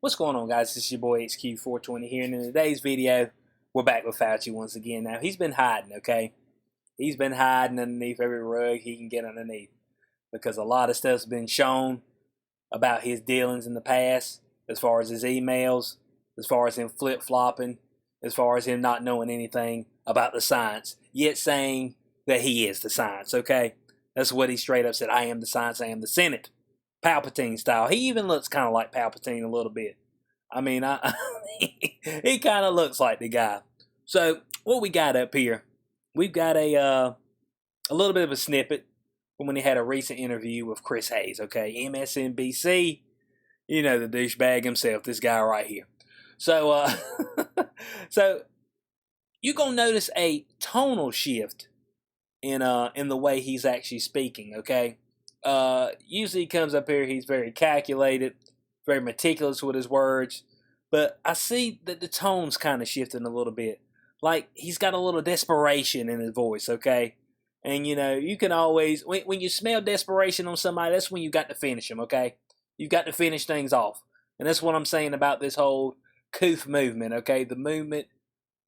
What's going on, guys? This is your boy HQ420 here, and in today's video, we're back with Fauci once again. Now, he's been hiding, okay? He's been hiding underneath every rug he can get underneath because a lot of stuff's been shown about his dealings in the past, as far as his emails, as far as him flip-flopping, as far as him not knowing anything about the science, yet saying that he is the science, okay? That's what he straight up said. I am the science, I am the Senate. Palpatine style. He even looks kind of like Palpatine a little bit. I mean, he kind of looks like the guy. So what we got up here, we've got a little bit of a snippet from when he had a recent interview with Chris Hayes. Okay, MSNBC. You know, the douchebag himself. This guy right here. So so you're gonna notice a tonal shift in the way he's actually speaking. Okay. Usually he comes up here, he's very calculated, very meticulous with his words, but I see that the tone's kind of shifting a little bit. Like, he's got a little desperation in his voice, okay? And, you know, you can always, when you smell desperation on somebody, that's when you got to finish them, okay? You've got to finish things off. And that's what I'm saying about this whole coof movement, okay? The movement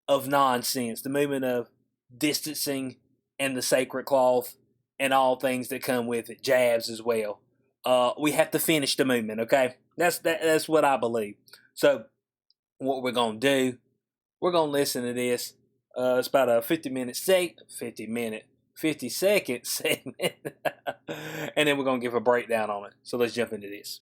of nonsense, the movement of distancing and the sacred cloth, and all things that come with it, jabs as well. We have to finish the movement, okay? That's what I believe. So what we're going to do, we're going to listen to this. It's about a 50-second segment. And then we're going to give a breakdown on it. So let's jump into this.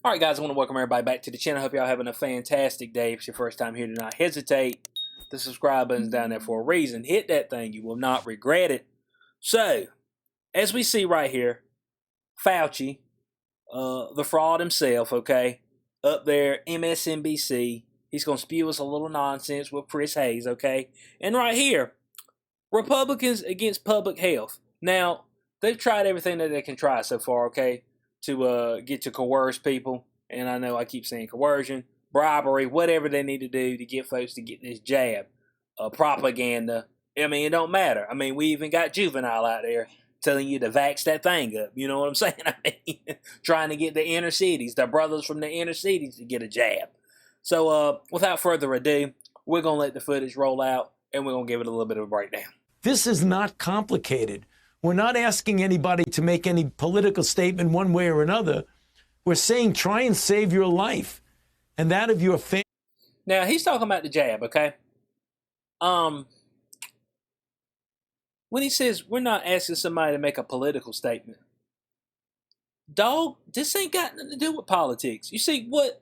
Alright guys, I want to welcome everybody back to the channel. I hope y'all having a fantastic day. If it's your first time here, do not hesitate. The subscribe button's down there for a reason. Hit that thing. You will not regret it. So, as we see right here, Fauci, the fraud himself, okay, up there, MSNBC, he's going to spew us a little nonsense with Chris Hayes, okay? And right here, Republicans against public health. Now, they've tried everything that they can try so far, okay, to get to coerce people. And I know I keep saying coercion, bribery, whatever they need to do to get folks to get this jab. Propaganda. I mean, it don't matter. I mean, we even got Juvenile out there telling you to vax that thing up. You know what I'm saying? I mean, trying to get the inner cities, the brothers from the inner cities to get a jab. So without further ado, we're going to let the footage roll out, and we're going to give it a little bit of a breakdown. This is not complicated. We're not asking anybody to make any political statement one way or another. We're saying try and save your life and that of your family. Now, he's talking about the jab, okay? When he says we're not asking somebody to make a political statement, dog, this ain't got nothing to do with politics. You see, what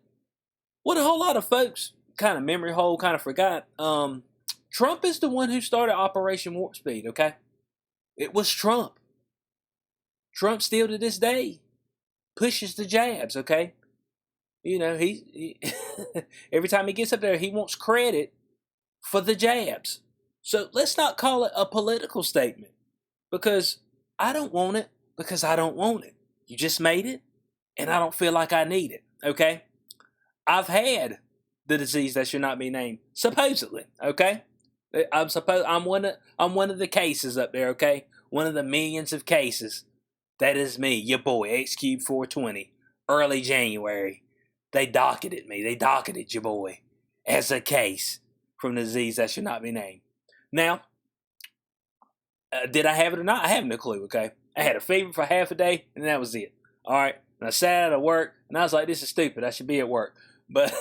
a whole lot of folks kind of memory hole kind of forgot. Trump is the one who started Operation Warp Speed, okay? It was Trump. Trump still to this day pushes the jabs, okay? You know, he every time he gets up there, he wants credit for the jabs. So let's not call it a political statement, because I don't want it, because I don't want it. You just made it, and I don't feel like I need it, okay? I've had the disease that should not be named, supposedly, okay? I'm one of the cases up there, okay? One of the millions of cases. That is me, your boy, X-Cube420. Early January. They docketed me. They docketed your boy as a case from the disease that should not be named. Now, did I have it or not? I have no clue, okay? I had a fever for half a day, and that was it. All right? And I sat out of work, and I was like, this is stupid. I should be at work. But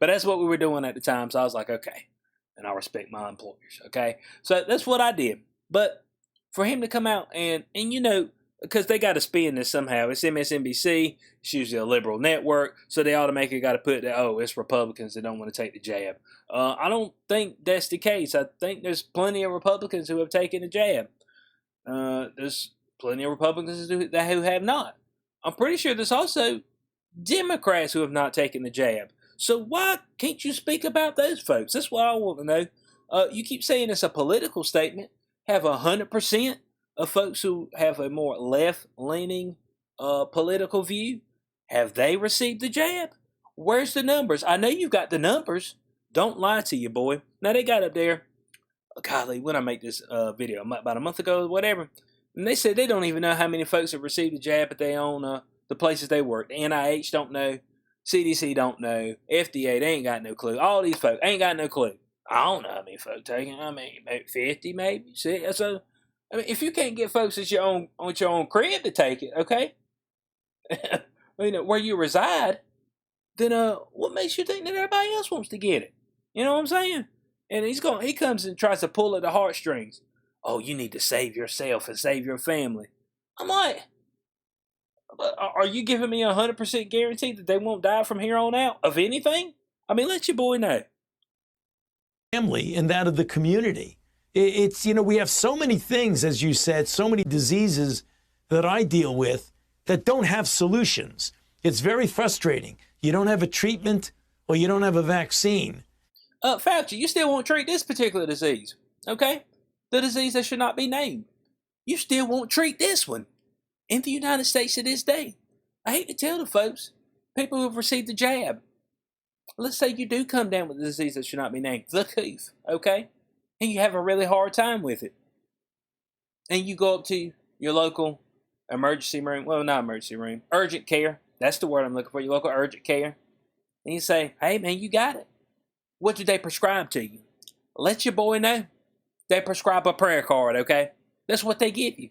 that's what we were doing at the time, so I was like, okay. And I respect my employers, okay? So that's what I did. But for him to come out and you know, because they got to spin this somehow. It's MSNBC. It's usually a liberal network. So they automatically got to put that, oh, it's Republicans that don't want to take the jab. I don't think that's the case. I think there's plenty of Republicans who have taken the jab. There's plenty of Republicans who have not. I'm pretty sure there's also Democrats who have not taken the jab. So why can't you speak about those folks? That's what I want to know. You keep saying it's a political statement. Have 100% of folks who have a more left-leaning political view, have they received the jab? Where's the numbers? I know you've got the numbers. Don't lie to you, boy. Now, they got up there golly, when I make this video, about a month ago, or whatever, and they said they don't even know how many folks have received the jab at their own the places they work. The NIH don't know, CDC don't know, FDA they ain't got no clue. All these folks ain't got no clue. I don't know how many folks taking. I mean, maybe 50, maybe. See, so I mean, if you can't get folks at your own crib to take it, okay, where you reside, then what makes you think that everybody else wants to get it? You know what I'm saying? And he comes and tries to pull at the heartstrings. Oh, you need to save yourself and save your family. I'm like, are you giving me 100% guarantee that they won't die from here on out of anything? I mean, let your boy know. Family and that of the community. It's, we have so many things, as you said, so many diseases that I deal with that don't have solutions. It's very frustrating. You don't have a treatment or you don't have a vaccine. Fauci, you still won't treat this particular disease, okay? The disease that should not be named. You still won't treat this one in the United States to this day. I hate to tell the folks, people who have received the jab, let's say you do come down with a disease that should not be named, the coof, okay? And you have a really hard time with it. And you go up to your local emergency room, well, not emergency room, urgent care. That's the word I'm looking for, your local urgent care. And you say, hey, man, you got it. What do they prescribe to you? Let your boy know. They prescribe a prayer card, okay? That's what they give you.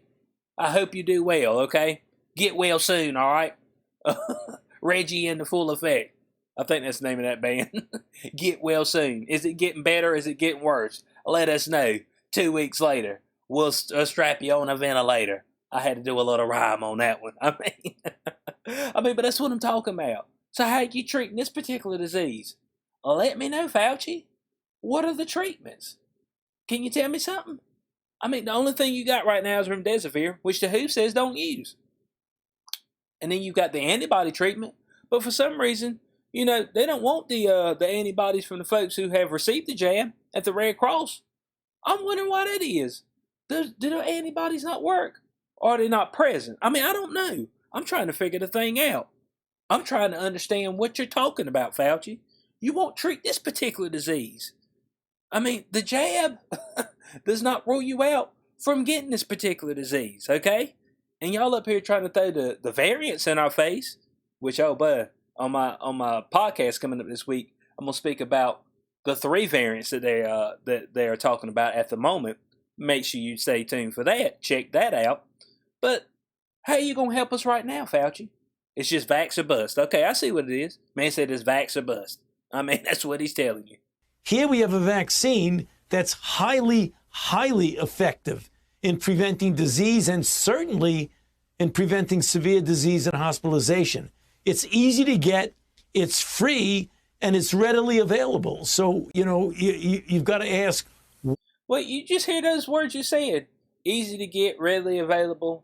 I hope you do well, okay? Get well soon, all right? Reggie in the full effect. I think that's the name of that band. Get well soon. Is it getting better? Is it getting worse? Let us know. 2 weeks later, we'll strap you on a ventilator. I had to do a little rhyme on that one. I mean, but that's what I'm talking about. So how are you treating this particular disease? Let me know, Fauci. What are the treatments? Can you tell me something? I mean, the only thing you got right now is remdesivir, which the WHO says don't use. And then you've got the antibody treatment. But for some reason, they don't want the antibodies from the folks who have received the jab at the Red Cross. I'm wondering why that is. Do the antibodies not work? Or are they not present? I mean, I don't know. I'm trying to figure the thing out. I'm trying to understand what you're talking about, Fauci. You won't treat this particular disease. I mean, the jab does not rule you out from getting this particular disease, okay? And y'all up here trying to throw the variants in our face, which, oh, bud, on my podcast coming up this week, I'm gonna speak about the 3 variants that they are talking about at the moment. Make sure you stay tuned for that. Check that out. But how are you gonna help us right now, Fauci? It's just vax or bust. Okay, I see what it is. Man said it's vax or bust. I mean, that's what he's telling you. Here we have a vaccine that's highly, highly effective in preventing disease and certainly in preventing severe disease and hospitalization. It's easy to get, it's free, and it's readily available. So, you've got to ask. Well, you just hear those words you said. Easy to get, readily available,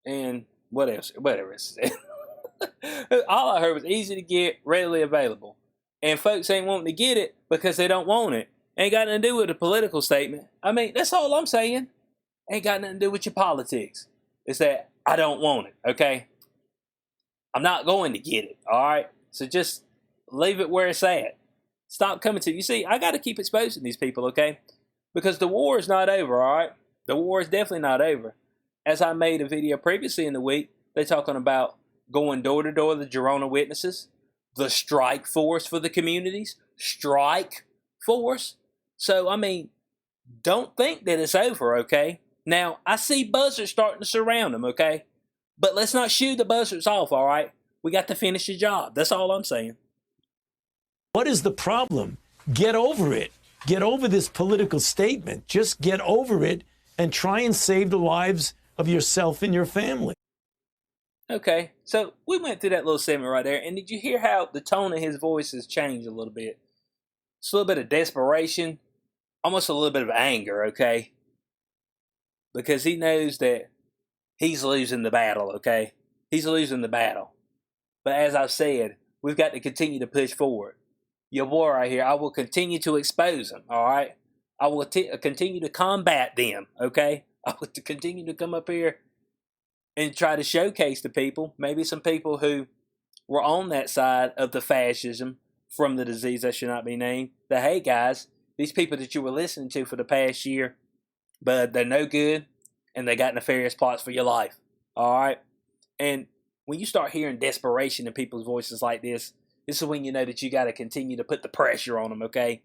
and what else? Whatever it said. All I heard was easy to get, readily available. And folks ain't wanting to get it because they don't want it. Ain't got nothing to do with a political statement. I mean, that's all I'm saying. Ain't got nothing to do with your politics. It's that I don't want it, okay? I'm not going to get it, all right? So just leave it where it's at. Stop coming to. You see, I got to keep exposing these people, okay? Because the war is not over, all right? The war is definitely not over. As I made a video previously in the week, they're talking about going door to door, the Girona witnesses, the strike force for the communities, strike force. So, I mean, don't think that it's over, okay? Now, I see buzzards starting to surround them, okay? But let's not shoo the buzzards off, all right? We got to finish the job. That's all I'm saying. What is the problem? Get over it. Get over this political statement. Just get over it and try and save the lives of yourself and your family. Okay, so we went through that little segment right there, and did you hear how the tone of his voice has changed a little bit? It's a little bit of desperation, almost a little bit of anger, okay? Because he knows that he's losing the battle, okay? He's losing the battle. But as I've said, we've got to continue to push forward. Your boy right here, I will continue to expose them, all right? I will continue to combat them, okay? I will continue to come up here and try to showcase to people, maybe some people who were on that side of the fascism from the disease that should not be named, that, hey, guys, these people that you were listening to for the past year, but they're no good, and they got nefarious plots for your life. All right? And when you start hearing desperation in people's voices like this is when you know that you got to continue to put the pressure on them, okay?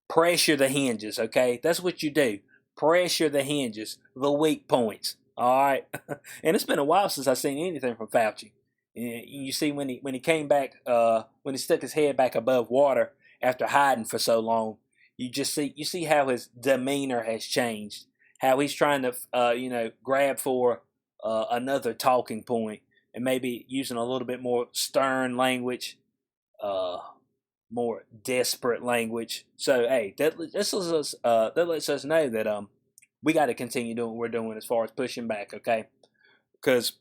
Pressure the hinges, okay? That's what you do. Pressure the hinges, the weak points, all right? And it's been a while since I've seen anything from Fauci. You see, when he came back, when he stuck his head back above water after hiding for so long, you see how his demeanor has changed, how he's trying to grab for another talking point, and maybe using a little bit more stern language, more desperate language. So hey, that lets us know that we got to continue doing what we're doing as far as pushing back, okay? Because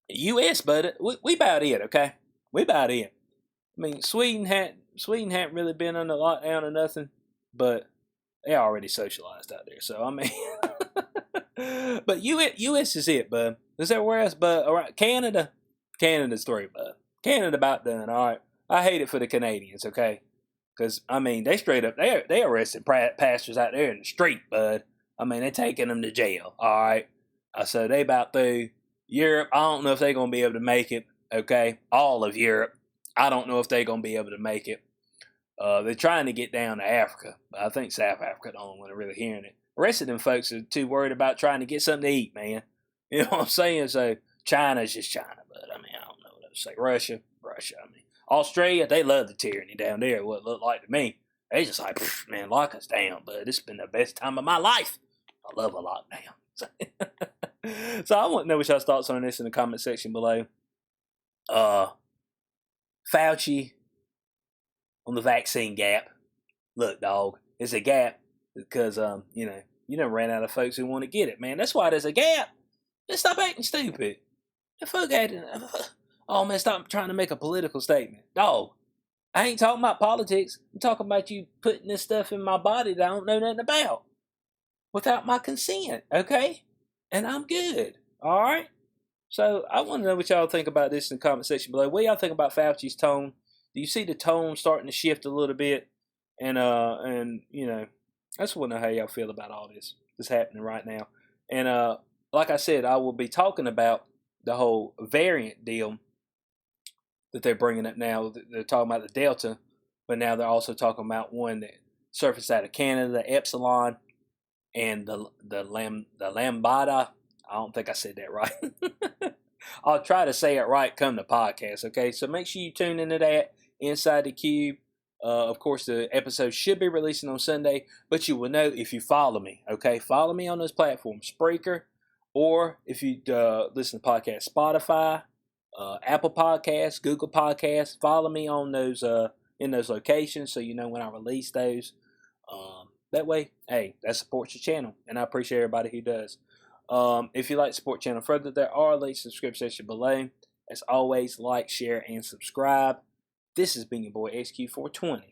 U.S. bud, we about it, okay? We about it. I mean, Sweden hadn't really been under lockdown or nothing, but they already socialized out there. So I mean, but U.S. is it, bud. Is everywhere else, bud? All right, Canada's through, bud. Canada about done. All right. I hate it for the Canadians, okay? Because, I mean, they straight up, they arrested pastors out there in the street, bud. I mean, they're taking them to jail, all right? So they about through. Europe, I don't know if they're going to be able to make it, okay? All of Europe, I don't know if they're going to be able to make it. They're trying to get down to Africa. I think South Africa, the only one really hearing it. The rest of them folks are too worried about trying to get something to eat, man. You know what I'm saying? So China's just China, but I mean, I don't know what to say. Russia, I mean. Australia, they love the tyranny down there, what it looked like to me. They just like, man, lock us down, but it's been the best time of my life. I love a lockdown. So I want to know what y'all's thoughts on this in the comment section below. Fauci on the vaccine gap. Look, dog, it's a gap because you done ran out of folks who want to get it, man. That's why there's a gap. Just stop acting stupid. The fuck acting. Oh man, stop trying to make a political statement. Dog, I ain't talking about politics. I'm talking about you putting this stuff in my body that I don't know nothing about without my consent, okay? And I'm good, all right? So I want to know what y'all think about this in the comment section below. What y'all think about Fauci's tone? Do you see the tone starting to shift a little bit? And I just want to know how y'all feel about all this that's happening right now. And like I said, I will be talking about the whole variant deal that they're bringing up now. They're talking about the Delta, but now they're also talking about one that surfaced out of Canada, the Epsilon, and the Lambda. I don't think I said that right. I'll try to say it right come the podcast, okay? So make sure you tune into that, Inside the Cube. Of course, the episode should be releasing on Sunday, but you will know if you follow me, okay? Follow me on those platforms, Spreaker, or if you listen to podcasts, Spotify, Apple Podcasts, Google Podcasts. Follow me on those in those locations so you know when I release those. That way, hey, that supports your channel, and I appreciate everybody who does. If you like to support the channel further, there are links in the description section below. As always, like, share, and subscribe. This has been your boy XQ420.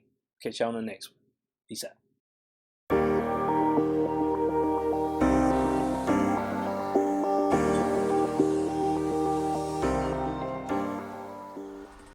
Catch y'all on the next one. Peace out.